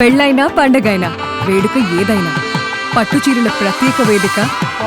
పెళ్ళైనా పండగైనా వేడుక ఏదైనా పట్టుచీరల ప్రత్యేక వేదిక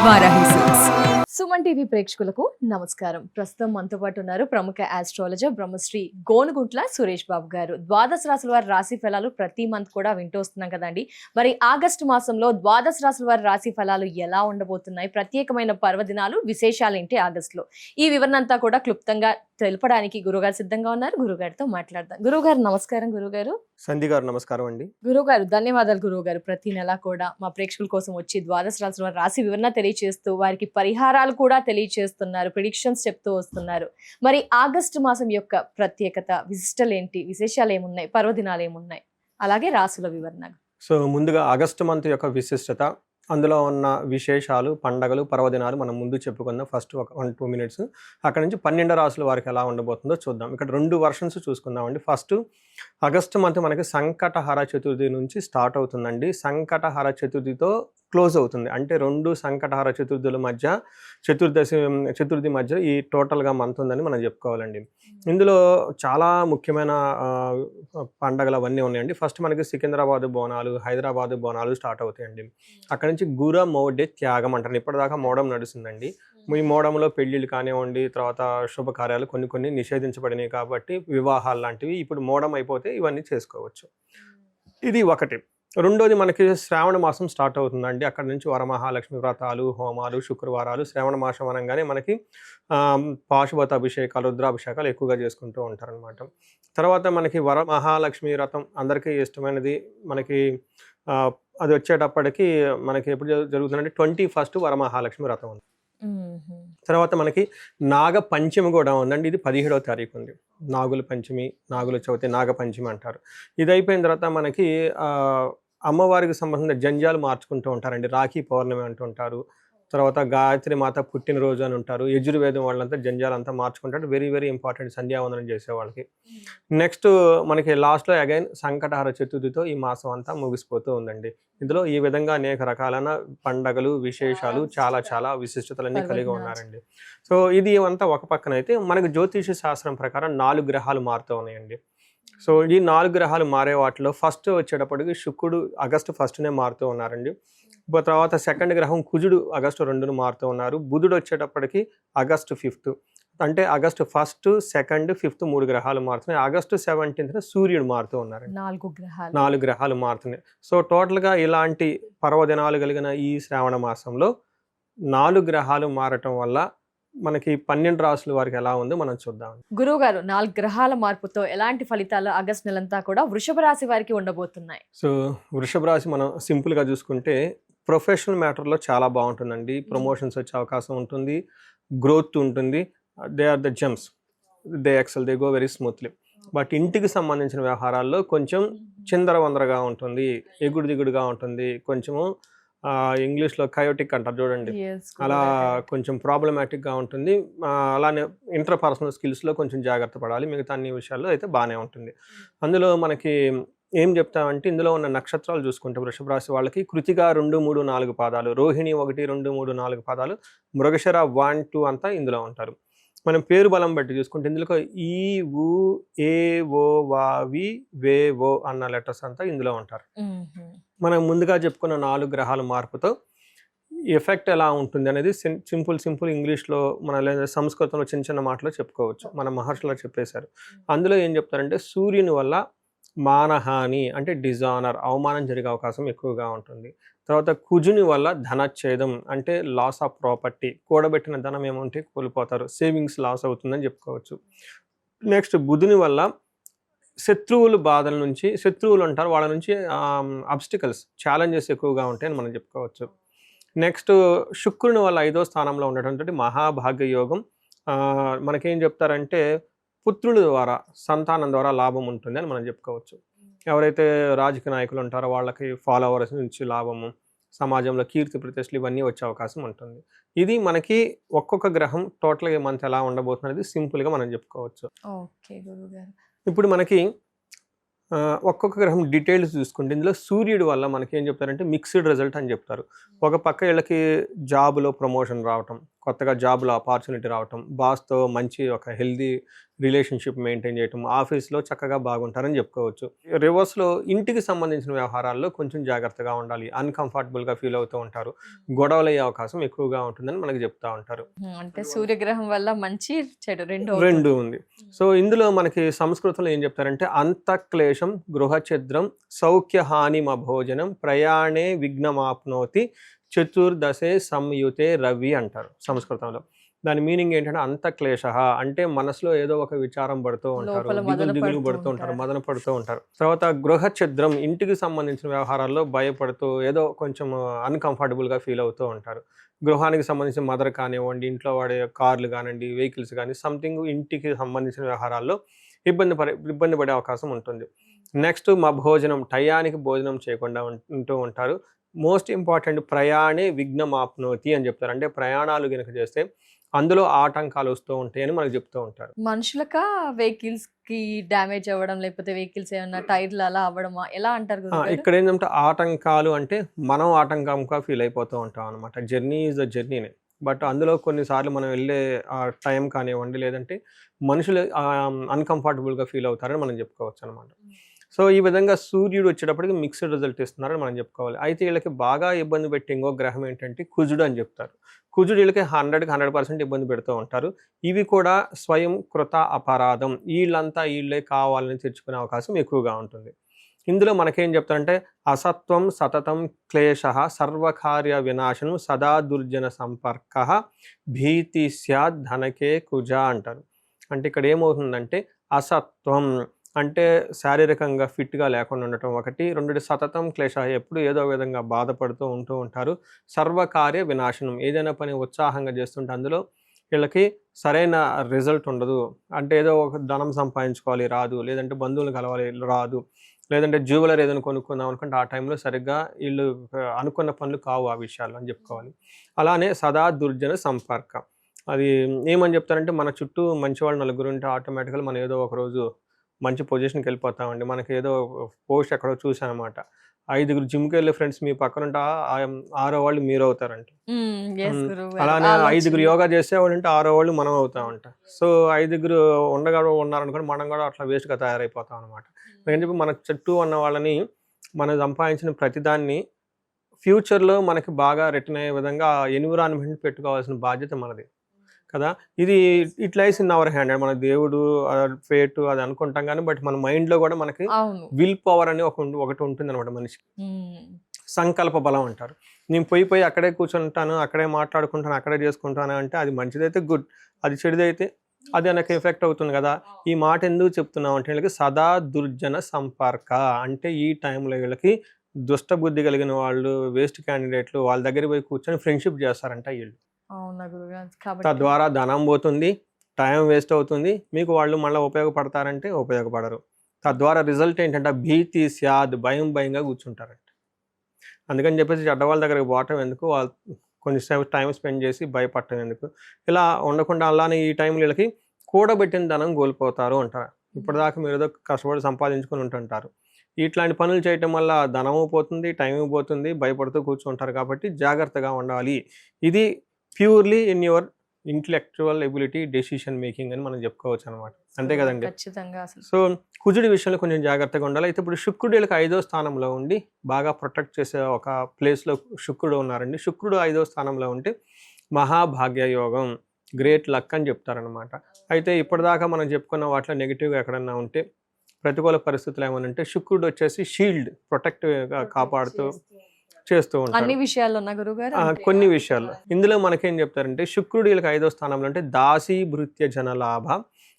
వారాహి సిల్క్స్. సుమన్ టీవీ ప్రేక్షకులకు నమస్కారం. ప్రస్తుతం మనతో పాటు ఉన్నారు ప్రముఖ ఆస్ట్రాలజర్ బ్రహ్మశ్రీ గోనుగుంట్ల సురేష్ బాబు గారు. ద్వాదశ రాశుల వారి రాశి ఫలాలు ప్రతి మంత్ కూడా వింటూ వస్తున్నాం కదండి. మరి ఆగస్టు మాసంలో ద్వాదశ రాశుల వారి రాశి ఫలాలు ఎలా ఉండబోతున్నాయి, ప్రత్యేకమైన పర్వదినాలు విశేషాలు ఏంటి ఆగస్టులో, ఈ వివరణ అంతా కూడా క్లుప్తంగా తెలపడానికి గురుగారు సిద్ధంగా ఉన్నారు. గురుగారితో మాట్లాడదాం. గురుగారు నమస్కారం. గురుగారు సంధి గారు నమస్కారం అండి. గురుగారు ధన్యవాదాలు. గురుగారు ప్రతి నెల కూడా మా ప్రేక్షకుల కోసం వచ్చి ద్వాదశ రాశుల వారి రాశి వివరణ తెలియజేస్తూ వారికి పరిహారాలు కూడా తెలియజేస్తున్నారు, ప్రిడిక్షన్స్ చెప్తూ వస్తున్నారు. మరి ఆగస్టు మాసం యొక్క ప్రత్యేకత, విశిష్టలు ఏంటి, విశేషాలు ఏమున్నాయి, పర్వదినాలు ఏమున్నాయి, అలాగే రాసుల వివరణ. సో ముందుగా ఆగస్టు మంత్ యొక్క విశిష్టత, అందులో ఉన్న విశేషాలు, పండగలు, పర్వదినాలు మనం ముందు చెప్పుకుందాం. ఫస్ట్ ఒక 1-2 మినిట్స్ అక్కడ నుంచి 12 రాసుల వారికి ఎలా ఉండబోతుందో చూద్దాం. ఇక్కడ 2 వర్షన్స్ చూసుకుందామండి. ఫస్ట్ ఆగస్టు మంత్ మనకి సంకటహర చతుర్థి నుంచి స్టార్ట్ అవుతుందండి. సంకటహర చతుర్థితో క్లోజ్ అవుతుంది. అంటే 2 సంకటహర చతుర్థుల మధ్య చతుర్థి మధ్య ఈ టోటల్గా మంత్ ఉందని మనం చెప్పుకోవాలండి. ఇందులో చాలా ముఖ్యమైన పండగలు అవన్నీ ఉన్నాయండి. ఫస్ట్ మనకి సికింద్రాబాద్ బోనాలు, హైదరాబాద్ బోనాలు స్టార్ట్ అవుతాయండి. అక్కడ నుంచి గుర మౌఢ్య త్యాగం అంటారు. ఇప్పటిదాకా మోడం నడుస్తుందండి. ఈ మోడంలో పెళ్ళిళ్ళు కానివ్వండి, తర్వాత శుభకార్యాలు కొన్ని నిషేధించబడినాయి కాబట్టి వివాహాలు లాంటివి ఇప్పుడు మోడం అయిపోతే ఇవన్నీ చేసుకోవచ్చు. ఇది ఒకటి. రెండోది మనకి శ్రావణ మాసం స్టార్ట్ అవుతుందండి. అక్కడ నుంచి వరమహాలక్ష్మి వ్రతాలు, హోమాలు, శుక్రవారాలు. శ్రావణ మాసం అనగానే మనకి పాశుపత అభిషేకాలు, రుద్రాభిషేకాలు ఎక్కువగా చేసుకుంటూ ఉంటారనమాట. తర్వాత మనకి వరమహాలక్ష్మి వ్రతం అందరికీ ఇష్టమైనది. మనకి అది వచ్చేటప్పటికి మనకి ఎప్పుడు జరుగుతుందంటే 21st వరమహాలక్ష్మి వ్రతం ఉంది. తర్వాత మనకి నాగ పంచమి కూడా ఉందండి. ఇది 17వ తారీఖు ఉంది. నాగుల పంచమి, నాగుల చవితి, నాగ పంచమి అంటారు. ఇది అయిపోయిన తర్వాత మనకి అమ్మవారికి సంబంధించిన జంజాలు మార్చుకుంటూ ఉంటారండి. రాఖీ పౌర్ణమి అంటుంటారు. తర్వాత గాయత్రి మాత పుట్టినరోజు అని ఉంటారు. యజుర్వేదం వాళ్ళంతా జంజాలంతా మార్చుకుంటారు. వెరీ వెరీ ఇంపార్టెంట్ సంధ్యావందనం చేసే వాళ్ళకి. నెక్స్ట్ మనకి లాస్ట్లో అగైన్ సంకటహర చతుర్థితో ఈ మాసం అంతా ముగిసిపోతూ ఉందండి. ఇందులో ఈ విధంగా అనేక రకాలైన పండగలు, విశేషాలు, చాలా విశిష్టతలన్నీ కలిగి ఉన్నారండి. సో ఇది అంతా ఒక పక్కన అయితే మనకి జ్యోతిష శాస్త్రం ప్రకారం 4 గ్రహాలు మారుతూ ఉన్నాయండి. సో ఈ 4 గ్రహాలు మారే వాటిలో ఫస్ట్ వచ్చేటప్పటికి శుక్రుడు ఆగస్టు 1నే మారుతూ ఉన్నారండి. తర్వాత సెకండ్ గ్రహం కుజుడు ఆగస్టు 2ను మారుతూ ఉన్నారు. బుధుడు వచ్చేటప్పటికి ఆగస్టు 5th. అంటే ఆగస్టు 1st, 2nd, 5th 3 గ్రహాలు మారుతున్నాయి. ఆగస్టు 17th సూర్యుడు మారుతూ ఉన్నారు. 4 గ్రహాలు మారుతున్నాయి. సో టోటల్గా ఇలాంటి పర్వదినాలు కలిగిన ఈ శ్రావణ మాసంలో 4 గ్రహాలు మారటం వల్ల మనకి 12 రాసుల వారికి ఎలా ఉందో మనం చూద్దాం. గురువు గారు, 4 గ్రహాల మార్పుతో ఎలాంటి ఫలితాలు ఆగస్టు నెలంతా కూడా వృషభ రాశి వారికి ఉండబోతున్నాయి? సో వృషభ రాశి మనం సింపుల్గా చూసుకుంటే ప్రొఫెషనల్ మ్యాటర్లో చాలా బాగుంటుందండి. ప్రమోషన్స్ వచ్చే అవకాశం ఉంటుంది, గ్రోత్ ఉంటుంది. They are the gems, they excel, they go very smoothly. But ఇంటికి సంబంధించిన వ్యవహారాల్లో కొంచెం చిందరవందరగా ఉంటుంది, ఎగుడు దిగుడుగా ఉంటుంది, కొంచెము ఇంగ్లీష్లో కయోటిక్ అంటారు చూడండి, అలా కొంచెం ప్రాబ్లమాటిక్గా ఉంటుంది. అలానే ఇంటర్పర్సనల్ స్కిల్స్లో కొంచెం జాగ్రత్త పడాలి. మిగతా అన్ని విషయాల్లో అయితే బాగానే ఉంటుంది. అందులో మనకి ఏం చెప్తామంటే ఇందులో ఉన్న నక్షత్రాలు చూసుకుంటే వృషభ రాశి వాళ్ళకి కృతిక 2, 3, 4 పాదాలు, రోహిణి 1, 2, 3, 4 పాదాలు, మృగశిర 1, 2 అంతా ఇందులో ఉంటారు. మనం పేరు బలం బట్టి చూసుకుంటే ఇందులో ఈ, ఊ, ఏ, ఓ, వా, వి, వే, ఓ అన్న లెటర్స్ అంతా ఇందులో ఉంటారు. మనం ముందుగా చెప్పుకున్న 4 గ్రహాల మార్పుతో ఎఫెక్ట్ ఎలా ఉంటుంది అనేది సింపుల్ ఇంగ్లీష్లో మన సంస్కృతంలో చిన్న మాటలో చెప్పుకోవచ్చు. మన మహర్షులు చెప్పేశారు. అందులో ఏం చెప్తారంటే సూర్యుని వల్ల మానహాని అంటే డిజానర్, అవమానం జరిగే అవకాశం ఎక్కువగా ఉంటుంది. తర్వాత కుజుని వల్ల ధనచ్ఛేదం అంటే లాస్ ఆఫ్ ప్రాపర్టీ, కూడబెట్టిన ధనం ఏమంటే కోల్పోతారు, సేవింగ్స్ లాస్ అవుతుందని చెప్పుకోవచ్చు. నెక్స్ట్ బుధుని వల్ల శత్రువుల బాధల నుంచి, శత్రువులు అంటారు వాళ్ళ నుంచి అబ్స్టికల్స్, ఛాలెంజెస్ ఎక్కువగా ఉంటాయని మనం చెప్పుకోవచ్చు. నెక్స్ట్ శుక్రుని వల్ల 5వ స్థానంలో ఉండటంతో మహాభాగ్య యోగం. మనకేం చెప్తారంటే పుత్రుల ద్వారా, సంతానం ద్వారా లాభం ఉంటుంది అని మనం చెప్పుకోవచ్చు. ఎవరైతే రాజకీయ నాయకులు ఉంటారో వాళ్ళకి ఫాలోవర్స్ నుంచి లాభము, సమాజంలో కీర్తి ప్రతిష్టలు ఇవన్నీ వచ్చే అవకాశం ఉంటుంది. ఇది మనకి ఒక్కొక్క గ్రహం టోటల్గా మంత్ ఎలా ఉండబోతున్నది సింపుల్గా మనం చెప్పుకోవచ్చు. ఇప్పుడు మనకి ఒక్కొక్క గ్రహం డీటెయిల్స్ చూసుకుంటే ఇందులో సూర్యుడి వల్ల మనకి ఏం చెప్తారంటే మిక్స్డ్ రిజల్ట్ అని చెప్తారు. ఒక పక్క వీళ్ళకి జాబ్లో ప్రమోషన్ రావటం, కొత్తగా జాబ్లో ఆపర్చునిటీ రావటం, బాస్తో మంచి ఒక హెల్దీ రిలేషన్షిప్ మెయింటైన్ చేయటం, ఆఫీస్లో చక్కగా బాగుంటారని చెప్పుకోవచ్చు. రివర్స్లో ఇంటికి సంబంధించిన వ్యవహారాల్లో కొంచెం జాగ్రత్తగా ఉండాలి, అన్కంఫర్టబుల్గా ఫీల్ అవుతూ ఉంటారు, గొడవలు అయ్యే అవకాశం ఎక్కువగా ఉంటుందని మనకు చెప్తా ఉంటారు. అంటే సూర్యగ్రహం వల్ల మంచి చెడు రెండు ఉంది. సో ఇందులో మనకి సంస్కృతంలో ఏం చెప్తారంటే అంతఃక్లేశం గృహఛిద్రం సౌఖ్యహానిమ భోజనం ప్రయాణే విఘ్నమాప్నోతి చతుర్దశే సంయుతే రవి అంటారు సంస్కృతంలో. దాని మీనింగ్ ఏంటంటే అంతఃక్లేశ అంటే మనసులో ఏదో ఒక విచారం పడుతూ ఉంటారు, దిగులు పడుతూ ఉంటారు, మదన పడుతూ ఉంటారు. తర్వాత గృహఛిద్రం ఇంటికి సంబంధించిన వ్యవహారాల్లో భయపడుతూ ఏదో కొంచెం అన్కంఫర్టబుల్గా ఫీల్ అవుతూ ఉంటారు. గృహానికి సంబంధించిన మదర్ కానివ్వండి, ఇంట్లో వాడే కార్లు కానివ్వండి, వెహికల్స్ కానీ సంథింగ్ ఇంటికి సంబంధించిన వ్యవహారాల్లో ఇబ్బంది పడే అవకాశం ఉంటుంది. నెక్స్ట్ మా భోజనం, టయానికి భోజనం చేయకుండా ఉంటూ ఉంటారు. మోస్ట్ ఇంపార్టెంట్ ప్రయాణే విఘ్నమాప్నోతి అని చెప్తారు. అంటే ప్రయాణాలు కనుక చేస్తే అందులో ఆటంకాలు వస్తూ ఉంటాయని మనకు చెప్తూ ఉంటారు. మనుషులక వెహికల్స్ కి డ్యామేజ్ అవ్వడం, లేకపోతే వెహికల్స్ ఏమన్నా టైర్లు అలా అవ్వడమా, ఎలా అంటారు గురుగారు? ఇక్కడ ఏంటంటే ఆటంకాలు అంటే మనం ఆటంకంగా ఫీల్ అయిపోతూ ఉంటాం అనమాట. జర్నీ ఈజ్ ద జర్నీనే. బట్ అందులో కొన్నిసార్లు మనం వెళ్ళే టైం కానివ్వండి, లేదంటే మనుషులు అన్కంఫర్టబుల్గా ఫీల్ అవుతారని మనం చెప్పుకోవచ్చు అనమాట. సో ఈ విధంగా సూర్యుడు వచ్చేటప్పటికి మిక్స్డ్ రిజల్ట్ ఇస్తున్నారని మనం చెప్పుకోవాలి. అయితే వీళ్ళకి బాగా ఇబ్బంది పెట్టే ఇంకో గ్రహం ఏంటంటే కుజుడు అని చెప్తారు. కుజుడు వీళ్ళకి 100% ఇబ్బంది పెడుతూ ఉంటారు. ఇవి కూడా స్వయం కృత అపరాధం, వీళ్ళే కావాలని తెచ్చుకునే అవకాశం ఎక్కువగా ఉంటుంది. ఇందులో మనకేం చెప్తారంటే అసత్వం సతతం క్లేశ సర్వకార్య వినాశనం సదా దుర్జన సంపర్క భీతి స్యాద్ ధనకే కుజ అంటారు. అంటే ఇక్కడ ఏమవుతుందంటే అసత్వం అంటే శారీరకంగా ఫిట్గా లేకుండా ఉండటం ఒకటి, రెండోది సతతం క్లేశ ఎప్పుడు ఏదో విధంగా బాధపడుతూ ఉంటారు. సర్వకార్య వినాశనం ఏదైనా పని ఉత్సాహంగా చేస్తుంటే అందులో వీళ్ళకి సరైన రిజల్ట్ ఉండదు. అంటే ఏదో ఒక ధనం సంపాదించుకోవాలి రాదు, లేదంటే బంధువులు కలవాలి రాదు, లేదంటే జ్యువెలరీ ఏదైనా కొనుక్కుందాం అనుకుంటే ఆ టైంలో సరిగ్గా వీళ్ళు అనుకున్న పనులు కావు ఆ విషయాలు అని చెప్పుకోవాలి. అలానే సదా దుర్జన సంపర్క, అది ఏమని చెప్తారంటే మన చుట్టూ మంచి వాళ్ళు నలుగురు ఉంటే ఆటోమేటిక్గా మనం ఏదో ఒక రోజు మంచి పొజిషన్కి వెళ్ళిపోతామండి. మనకి ఏదో పోస్ట్ ఎక్కడో చూసానమాట, 5 జిమ్కి వెళ్ళే ఫ్రెండ్స్ మీ పక్కన ఉంటే 6వ వాళ్ళు మీరు అవుతారంట. అలానే 5 యోగా చేసేవాళ్ళు ఉంటే 6వ వాళ్ళు మనం అవుతామంట. సో 5 ఉన్నారనుకోండి, మనం కూడా అట్లా వేస్ట్గా తయారైపోతాం అనమాట. అని చెప్పి మన చుట్టూ ఉన్న వాళ్ళని మనం సంపాదించిన ప్రతిదాన్ని ఫ్యూచర్లో మనకి బాగా రిటర్న్ అయ్యే విధంగా ఎన్విరాన్మెంట్ పెట్టుకోవాల్సిన బాధ్యత మనది కదా. ఇది it lies in our hand. మన దేవుడు ఫేట్ అది అనుకుంటాం కానీ బట్ మన మైండ్లో కూడా మనకి విల్ పవర్ అని ఒకటి ఉంటుంది అనమాట మనిషికి. సంకల్ప బలం అంటారు. నేను పోయి అక్కడే కూర్చుంటాను, అక్కడే మాట్లాడుకుంటాను, అక్కడే చేసుకుంటాను అంటే అది మంచిదైతే గుడ్, అది చెడుదైతే అది నాకు ఎఫెక్ట్ అవుతుంది కదా. ఈ మాట ఎందుకు చెప్తున్నాం అంటే వీళ్ళకి సదా దుర్జన సంపర్క అంటే ఈ టైంలో వీళ్ళకి దుష్ట బుద్ధి కలిగిన వాళ్ళు, వేస్ట్ క్యాండిడేట్లు వాళ్ళ దగ్గర పోయి కూర్చొని ఫ్రెండ్షిప్ చేస్తారంట వీళ్ళు. తద్వారా ధనం పోతుంది, టైం వేస్ట్ అవుతుంది, మీకు వాళ్ళు మళ్ళీ ఉపయోగపడతారంటే ఉపయోగపడరు. తద్వారా రిజల్ట్ ఏంటంటే భీతి స్యాద్ భయంగా కూర్చుంటారంట. అందుకని చెప్పేసి చెడ్డవాళ్ళ దగ్గరికి పోవటం ఎందుకు, వాళ్ళు కొంచెం టైం స్పెండ్ చేసి భయపడటం ఎందుకు. ఇలా ఉండకుండా అలానే ఈ టైంలో వీళ్ళకి కూడబెట్టిన ధనం కోల్పోతారు అంటారు. ఇప్పటిదాకా మీరు ఏదో కష్టపడి సంపాదించుకొని ఉంటుంటారు, ఇట్లాంటి పనులు చేయటం వల్ల ధనము పోతుంది, టైం పోతుంది, భయపడుతూ కూర్చుంటారు. కాబట్టి జాగ్రత్తగా ఉండాలి. ఇది purely in your intellectual ability decision making అని మనం చెప్పుకోవచ్చు అనమాట. అంతే కదండి. సో కుజుడి విషయంలో కొంచెం జాగ్రత్తగా ఉండాలి. అయితే ఇప్పుడు శుక్రుడు వీళ్ళకి 5వ స్థానంలో ఉండి బాగా ప్రొటెక్ట్ చేసే ఒక ప్లేస్లో శుక్రుడు ఉన్నారండి. శుక్రుడు 5వ స్థానంలో ఉంటే మహాభాగ్య యోగం, గ్రేట్ లక్ అని చెప్తారనమాట. అయితే ఇప్పటిదాకా మనం చెప్పుకున్న వాటిలో నెగిటివ్గా ఎక్కడన్నా ఉంటే, ప్రతికూల పరిస్థితులు ఏమైనా ఉంటే శుక్రుడు వచ్చేసి షీల్డ్ ప్రొటెక్టివ్గా కాపాడుతూ చేస్తూ ఉంటారు అన్ని విషయాల్లో. కొన్ని విషయాల్లో ఇందులో మనకేం చెప్తారంటే శుక్రుడు వీళ్ళకి 5వ స్థానంలో అంటే దాసీ భృత్య జనలాభ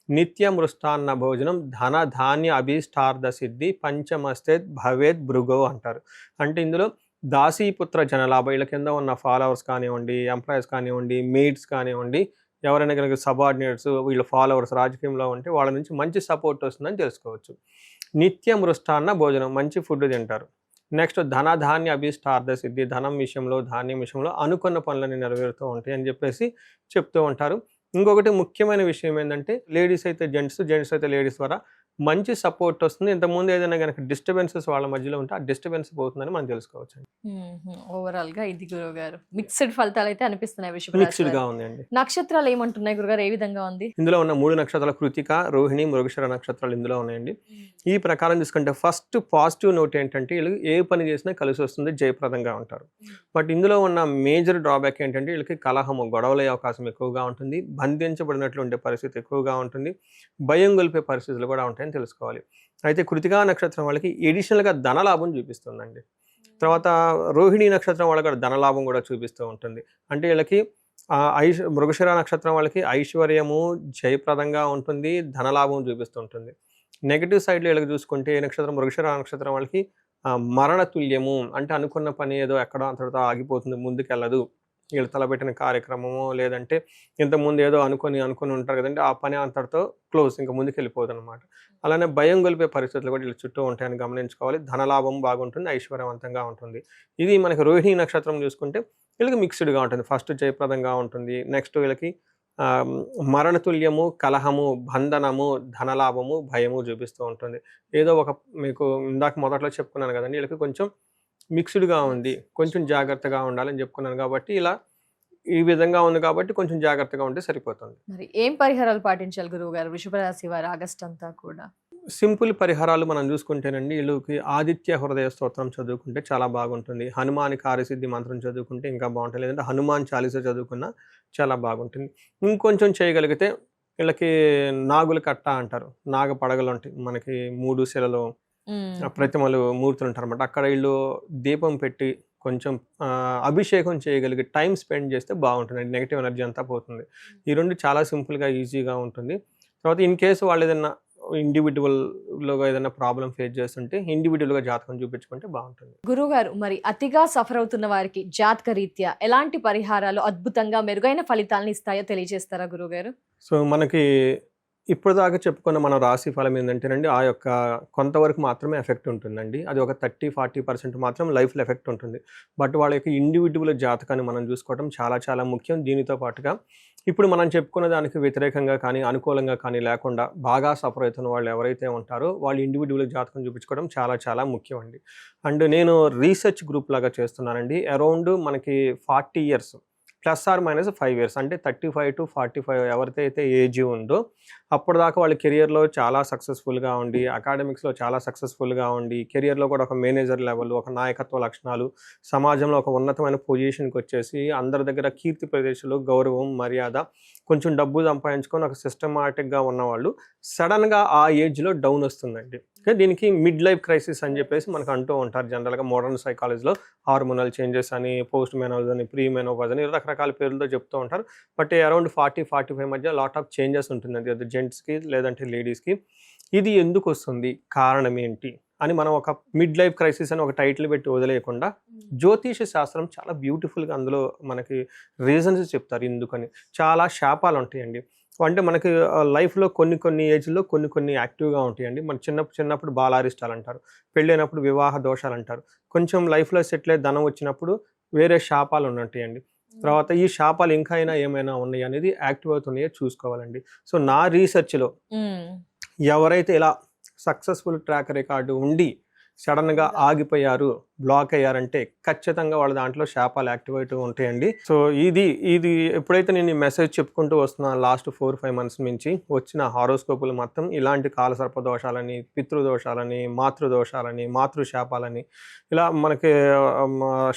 నిత్య మృష్టాన్న భోజనం ధన ధాన్య అభీష్టార్థ సిద్ధి పంచమస్తే భవేద్ భృగో అంటారు. అంటే ఇందులో దాసీపుత్ర జనలాభ, వీళ్ళ కింద ఉన్న ఫాలోవర్స్ కానివ్వండి, ఎంప్లాయీస్ కానివ్వండి, మెయిడ్స్ కానివ్వండి, ఎవరైనా కనుక సబార్డినేట్స్ వీళ్ళ ఫాలోవర్స్ రాజకీయంలో ఉంటే వాళ్ళ నుంచి మంచి సపోర్ట్ వస్తుందని తెలుసుకోవచ్చు. నిత్య మృష్టాన్న భోజనం, మంచి ఫుడ్ తింటారు. నెక్స్ట్ ధనధాన్య అభీష్టార్థ సిద్ధి, ధనం విషయంలో ధాన్యం విషయంలో అనుకున్న పనులని నెరవేరుతూ ఉంటాయి అని చెప్పేసి చెప్తూ ఉంటారు. ఇంకొకటి ముఖ్యమైన విషయం ఏంటంటే లేడీస్ అయితే జెంట్స్ అయితే లేడీస్ ద్వారా మంచి సపోర్ట్ వస్తుంది. ఇంతకుముందు ఏదైనా గనక డిస్టర్బెన్సెస్ వాళ్ళ మధ్యలో ఉంటే ఆ డిస్టర్బెన్స్ పోతుందని మనం తెలుసుకోవచ్చండి. ఓవరాల్ గా ఇది గురువు గారు మిక్స్డ్ ఫలితాలు అయితే అనిపిస్తున్నాయి వృషభ రాశి మిక్స్డ్‌గా వారికి. ఉందండి. నక్షత్రాలు ఏమంటున్నాయి గురుగారు, ఏ విధంగా ఉంది? ఇందులో ఉన్న 3 నక్షత్రాలు కృతిక, రోహిణి, మృగశిర నక్షత్రాలు ఇందులో ఉన్నాయండి. ఈ ప్రకారం తీసుకుంటే ఫస్ట్ పాజిటివ్ నోట్ ఏంటంటే వీళ్ళు ఏ పని చేసినా కలిసి వస్తుంది, జయప్రదంగా ఉంటారు. బట్ ఇందులో ఉన్న మేజర్ డ్రాబ్యాక్ ఏంటంటే వీళ్ళకి కలహము, గొడవలయ్యే అవకాశం ఎక్కువగా ఉంటుంది. బంధించబడినట్లు ఉండే పరిస్థితి ఎక్కువగా ఉంటుంది. భయం గొలిపే పరిస్థితులు కూడా ఉంటాయని తెలుసుకోవాలి. అయితే కృతికా నక్షత్రం వాళ్ళకి ఎడిషనల్‌గా ధనలాభం చూపిస్తుందండి. తర్వాత రోహిణి నక్షత్రం వాళ్ళకి కూడా ధనలాభం కూడా చూపిస్తూ ఉంటుంది. అంటే వీళ్ళకి మృగశిర నక్షత్రం వాళ్ళకి ఐశ్వర్యము జయప్రదంగా ఉంటుంది, ధనలాభం చూపిస్తూ ఉంటుంది. నెగటివ్ సైడ్లో వీళ్ళకి చూసుకుంటే ఈ నక్షత్రం మృగశిర నక్షత్రం వాళ్ళకి మరణ తుల్యము, అంటే అనుకున్న పని ఏదో ఎక్కడో అంతటితో ఆగిపోతుంది, ముందుకెళ్ళదు. వీళ్ళు తలపెట్టిన కార్యక్రమము లేదంటే ఇంతకుముందు ఏదో అనుకొని ఉంటారు కదండి, ఆ పని అంతటితో క్లోజ్, ఇంకా ముందుకు వెళ్ళిపోదు అనమాట. అలానే భయం గొలిపే పరిస్థితులు కూడా వీళ్ళు చుట్టూ ఉంటాయని గమనించుకోవాలి. ధనలాభం బాగుంటుంది, ఐశ్వర్యవంతంగా ఉంటుంది. ఇది మనకి రోహిణి నక్షత్రం చూసుకుంటే వీళ్ళకి మిక్స్డ్గా ఉంటుంది. ఫస్ట్ జయప్రదంగా ఉంటుంది, నెక్స్ట్ వీళ్ళకి మరణతుల్యము, కలహము, బంధనము, ధనలాభము, భయము చూపిస్తూ ఉంటుంది. ఏదో ఒక మీకు ఇందాక మొదట్లో చెప్పుకున్నాను కదండి, వీళ్ళకి కొంచెం మిక్స్డ్‌గా ఉంది, కొంచెం జాగ్రత్తగా ఉండాలని చెప్పుకున్నాను కాబట్టి ఇలా ఈ విధంగా ఉంది కాబట్టి కొంచెం జాగ్రత్తగా ఉంటే సరిపోతుంది. మరి ఏం పరిహారాలు పాటించాలి గురువు గారు వృషభ రాశి వారు ఆగస్ట్ అంతా కూడా? సింపుల్ పరిహారాలు మనం చూసుకుంటేనండి వీళ్ళకి ఆదిత్య హృదయ స్తోత్రం చదువుకుంటే చాలా బాగుంటుంది. హనుమాన్ కార్యసిద్ధి మంత్రం చదువుకుంటే ఇంకా బాగుంటుంది. లేదంటే హనుమాన్ చాలీసా చదువుకున్నా చాలా బాగుంటుంది. ఇంకొంచెం చేయగలిగితే వీళ్ళకి నాగుల కట్ట అంటారు, నాగ పడగలు ఉంటాయి మనకి 3 శిలలో ప్రతిమలు మూర్తులు ఉంటారు అనమాట. అక్కడ వీళ్ళు దీపం పెట్టి కొంచెం అభిషేకం చేయగలిగి టైం స్పెండ్ చేస్తే బాగుంటుంది, నెగిటివ్ ఎనర్జీ అంతా పోతుంది. ఈ 2 చాలా సింపుల్గా ఈజీగా ఉంటుంది. తర్వాత ఇన్ కేసు వాళ్ళు ఏదైనా ఇండివిజువల్గా ఏదైనా ప్రాబ్లం ఫేస్ చేస్తుంటే ఇండివిజువల్గా జాతకం చూపించుకుంటే బాగుంటుంది. గురువు గారు, మరి అతిగా సఫర్ అవుతున్న వారికి జాతక రీత్యా ఎలాంటి పరిహారాలు అద్భుతంగా మెరుగైన ఫలితాలను ఇస్తాయో తెలియజేస్తారా గురువు గారు? సో మనకి ఇప్పుడు దాకా చెప్పుకున్న మన రాశి ఫలం ఏంటంటేనండి ఆ యొక్క కొంతవరకు మాత్రమే ఎఫెక్ట్ ఉంటుందండి. అది ఒక 30-40% మాత్రం లైఫ్లో ఎఫెక్ట్ ఉంటుంది. బట్ వాళ్ళ యొక్క ఇండివిజువల్ జాతకాన్ని మనం చూసుకోవడం చాలా చాలా ముఖ్యం. దీనితో పాటుగా ఇప్పుడు మనం చెప్పుకున్న దానికి వ్యతిరేకంగా కానీ అనుకూలంగా కానీ లేకుండా బాగా సఫర్ అవుతున్న వాళ్ళు ఎవరైతే ఉంటారో వాళ్ళు ఇండివిజువల్ జాతకం చూపించుకోవడం చాలా చాలా ముఖ్యం అండి. అండ్ నేను రీసెర్చ్ గ్రూప్ లాగా చేస్తున్నానండి. అరౌండ్ మనకి 40 ఇయర్స్ +or-5 ఇయర్స్, అంటే 35 to 45 ఎవరికైతే ఏజ్ ఉందో అప్పటిదాకా వాళ్ళ కెరియర్లో చాలా సక్సెస్ఫుల్గా ఉండి, అకాడమిక్స్లో చాలా సక్సెస్ఫుల్గా ఉండి, కెరియర్లో కూడా ఒక మేనేజర్ లెవెల్, ఒక నాయకత్వ లక్షణాలు, సమాజంలో ఒక ఉన్నతమైన పొజిషన్కి వచ్చేసి అందరి దగ్గర కీర్తి ప్రదేశాలు, గౌరవం, మర్యాద, కొంచెం డబ్బు సంపాదించుకొని ఒక సిస్టమాటిక్గా ఉన్నవాళ్ళు సడన్గా ఆ ఏజ్లో డౌన్ వస్తుందండి. దీనికి మిడ్ లైఫ్ క్రైసిస్ అని చెప్పేసి మనకు అంటూ ఉంటారు జనరల్గా మోడర్న్ సైకాలజీలో. హార్మోనల్ చేంజెస్ అని, పోస్ట్ మెనోజ్ అని, ప్రీ మెనోపాజ్ అని రకరకాల పేర్లతో చెప్తూ ఉంటారు. బట్ అరౌండ్ 40-45 మధ్య లాట్ ఆఫ్ చేంజెస్ ఉంటుందండి, అది జెంట్స్కి లేదంటే లేడీస్కి. ఇది ఎందుకు వస్తుంది, కారణం ఏంటి అని మనం ఒక మిడ్ లైఫ్ క్రైసిస్ అని ఒక టైటిల్ పెట్టి వదిలేయకుండా జ్యోతిష శాస్త్రం చాలా బ్యూటిఫుల్గా అందులో మనకి రీజన్స్ చెప్తారు ఎందుకని. చాలా శాపాలు ఉంటాయండి. అంటే మనకి లైఫ్లో కొన్ని ఏజ్లో కొన్ని యాక్టివ్గా ఉంటాయండి. మన చిన్నప్పుడు బాలారిష్టాలు అంటారు, పెళ్ళైనప్పుడు వివాహ దోషాలు అంటారు, కొంచెం లైఫ్లో సెటిల్ అయ్యి ధనం వచ్చినప్పుడు వేరే శాపాలు ఉంటాయండి. తర్వాత ఈ శాపాలు ఇంకా ఏమైనా ఉన్నాయి అనేది యాక్టివ్ అవుతున్నాయో చూసుకోవాలండి. సో నా రీసెర్చ్లో ఎవరైతే ఇలా సక్సెస్ఫుల్ ట్రాక్ రికార్డు ఉండి సడన్గా ఆగిపోయారు, బ్లాక్ అయ్యారంటే ఖచ్చితంగా వాళ్ళ దాంట్లో శాపాలు యాక్టివేట్ ఉంటాయండి. సో ఇది ఎప్పుడైతే నేను ఈ మెసేజ్ చెప్పుకుంటూ వస్తున్నాను లాస్ట్ 4-5 మంత్స్ నుంచి వచ్చిన హారోస్కోపులు మొత్తం ఇలాంటి కాలసర్ప దోషాలని, పితృదోషాలని, మాతృదోషాలని, మాతృశాపాలని, ఇలా మనకి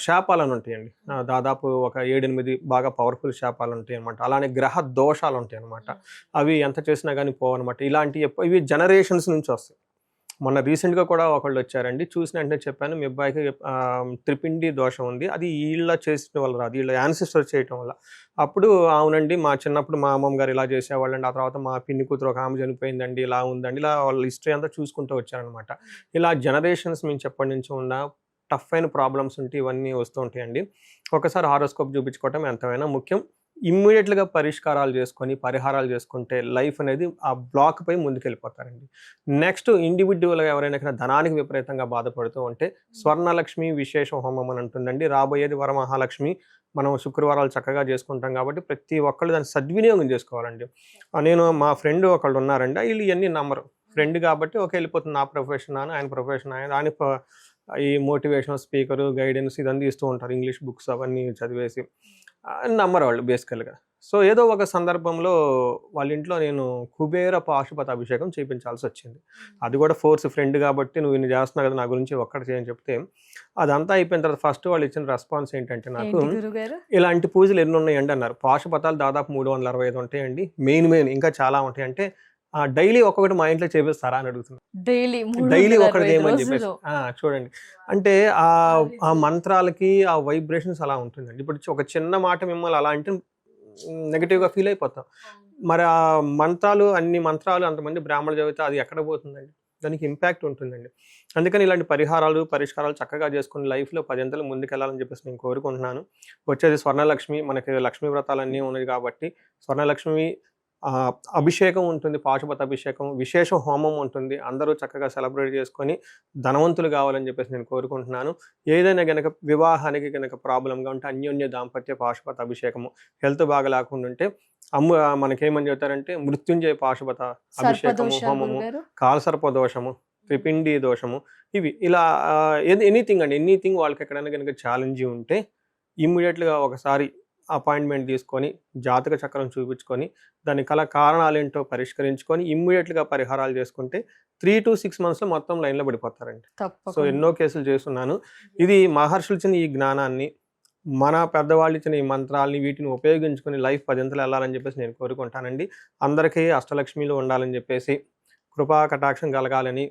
శాపాలని ఉంటాయండి. దాదాపు ఒక 7-8 బాగా పవర్ఫుల్ శాపాలు ఉంటాయి అనమాట. అలానే గ్రహ దోషాలు ఉంటాయి అనమాట. అవి ఎంత చేసినా కానీ పోవన్నమాట. ఇవి జనరేషన్స్ నుంచి వస్తాయి. మొన్న రీసెంట్గా కూడా ఒకళ్ళు వచ్చారండి, చూసిన వెంటనే చెప్పాను మీ అబ్బాయికి త్రిపిండి దోషం ఉంది, అది వీళ్ళ చేసిన వల్ల రాదు, వీళ్ళ యాన్సిస్టర్ చేయటం వల్ల. అప్పుడు అవునండి మా చిన్నప్పుడు మా అమ్మమ్మ గారు ఇలా చేసేవాళ్ళండి, ఆ తర్వాత మా పిన్ని కూతురు ఒక ఆమె చనిపోయిందండి, ఇలా ఉందండి, ఇలా వాళ్ళ హిస్టరీ అంతా చూసుకుంటూ వచ్చారనమాట. ఇలా జనరేషన్స్ నుంచి ఎప్పటి నుంచి ఉన్న టఫ్ అయిన ప్రాబ్లమ్స్ ఉంటే ఇవన్నీ వస్తూ ఉంటాయండి. ఒకసారి హారోస్కోప్ చూపించుకోవటం ఎంతైనా ముఖ్యం. ఇమ్మీడియట్గా పరిష్కారాలు చేసుకొని పరిహారాలు చేసుకుంటే లైఫ్ అనేది ఆ బ్లాక్ పై ముందుకెళ్ళిపోతారండి. నెక్స్ట్ ఇండివిజువల్గా ఎవరైనా ధనానికి విపరీతంగా బాధపడుతూ ఉంటే స్వర్ణలక్ష్మి విశేష హోమం అని ఉంటుందండి. రాబోయేది వరమహాలక్ష్మి. మనం శుక్రవారాలు చక్కగా చేసుకుంటాం కాబట్టి ప్రతి ఒక్కళ్ళు దాన్ని సద్వినియోగం చేసుకోవాలండి. నేను మా ఫ్రెండ్ ఒకళ్ళు ఉన్నారండి, వీళ్ళు ఇవన్నీ నమ్మరు. ఫ్రెండ్ కాబట్టి ఓకే వెళ్ళిపోతుంది, నా ప్రొఫెషన్ అని, ఆయన ప్రొఫెషన్ ఆయన, ఆయన ఈ మోటివేషనల్ స్పీకరు గైడెన్స్ ఇదంతా ఇస్తూ ఉంటారు, ఇంగ్లీష్ బుక్స్ అవన్నీ చదివేసి నమ్మరు వాళ్ళు బేసికల్గా. సో ఏదో ఒక సందర్భంలో వాళ్ళ ఇంట్లో నేను కుబేర పాశుపత అభిషేకం చేయించాల్సి వచ్చింది. అది కూడా ఫోర్స్, ఫ్రెండ్ కాబట్టి నువ్వు ఇన్ని చేస్తున్నావు కదా నా గురించి ఒక్కటి చేయని చెప్తే, అదంతా అయిపోయిన తర్వాత ఫస్ట్ వాళ్ళు ఇచ్చిన రెస్పాన్స్ ఏంటంటే నాకు, ఇలాంటి పూజలు ఎన్ని ఉన్నాయండి అన్నారు. పాశుపతాలు దాదాపు 365 ఉంటాయండి, మెయిన్ ఇంకా చాలా ఉంటాయి అంటే డైలీ ఒక్కొక్కటి మా ఇంట్లో చేపిస్తారా అని అడుగుతున్నారు. డైలీ ఒకటి ఏమని చెప్పేసి చూడండి, అంటే ఆ మంత్రాలకి ఆ వైబ్రేషన్స్ అలా ఉంటుందండి. ఇప్పుడు ఒక చిన్న మాట మిమ్మల్ని అలా అంటే నెగిటివ్గా ఫీల్ అయిపోతాం. మరి ఆ మంత్రాలు, అన్ని మంత్రాలు అంతమంది బ్రాహ్మణ చదివితే అది ఎక్కడ పోతుందండి, దానికి ఇంపాక్ట్ ఉంటుందండి. అందుకని ఇలాంటి పరిష్కారాలు చక్కగా చేసుకుని లైఫ్లో 10 అంతలు ముందుకెళ్ళాలని చెప్పేసి నేను కోరుకుంటున్నాను. వచ్చేది స్వర్ణలక్ష్మి, మనకి లక్ష్మీ వ్రతాలన్నీ ఉన్నాయి కాబట్టి స్వర్ణలక్ష్మి అభిషేకం ఉంటుంది, పాశుపత అభిషేకం, విశేష హోమం ఉంటుంది. అందరూ చక్కగా సెలబ్రేట్ చేసుకొని ధనవంతులు కావాలని చెప్పేసి నేను కోరుకుంటున్నాను. ఏదైనా గనక వివాహానికి గనక ప్రాబ్లంగా ఉంటే అన్యోన్య దాంపత్య పాశుపత అభిషేకము, హెల్త్ బాగా లేకుండా ఉంటే మనకేమని చెప్తారంటే మృత్యుంజయ పాశుపత అభిషేకము, హోమము, కాలసర్ప దోషము, త్రిపిండి దోషము, ఇవి ఇలా ఎనీథింగ్ వాళ్ళకి ఎక్కడైనా కనుక ఛాలెంజ్ ఉంటే ఇమ్మీడియట్గా ఒకసారి అపాయింట్మెంట్ తీసుకొని జాతక చక్రం చూపించుకొని దాని కారణాలు ఏంటో పరిష్కరించుకొని ఇమ్మీడియట్గా పరిహారాలు చేసుకుంటే 3 to 6 monthsలో మొత్తం లైన్లో పడిపోతారండి. సో ఎన్నో కేసులు చేస్తున్నాను. ఇది మహర్షులు ఇచ్చిన ఈ జ్ఞానాన్ని, మన పెద్దవాళ్ళు ఇచ్చిన ఈ మంత్రాలని, వీటిని ఉపయోగించుకొని లైఫ్ 10 అంతలు వెళ్ళాలని చెప్పేసి నేను కోరుకుంటానండి. అందరికీ అష్టలక్ష్మిలు ఉండాలని చెప్పేసి, కృపా కటాక్షం కలగాలని,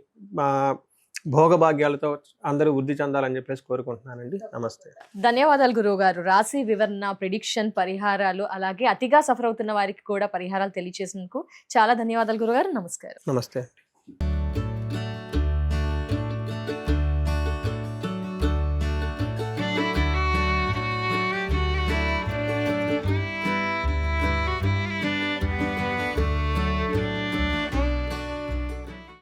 భోగభాగ్యాలతో అందరూ వృద్ధి చెందాలని చెప్పేసి కోరుకుంటున్నానండి. నమస్తే. ధన్యవాదాలు గురువు గారు. రాశి వివరణ, ప్రిడిక్షన్, పరిహారాలు, అలాగే అతిగా సఫర్ అవుతున్న వారికి కూడా పరిహారాలు తెలియజేసినందుకు చాలా ధన్యవాదాలు గురుగారు. నమస్కారం. నమస్తే.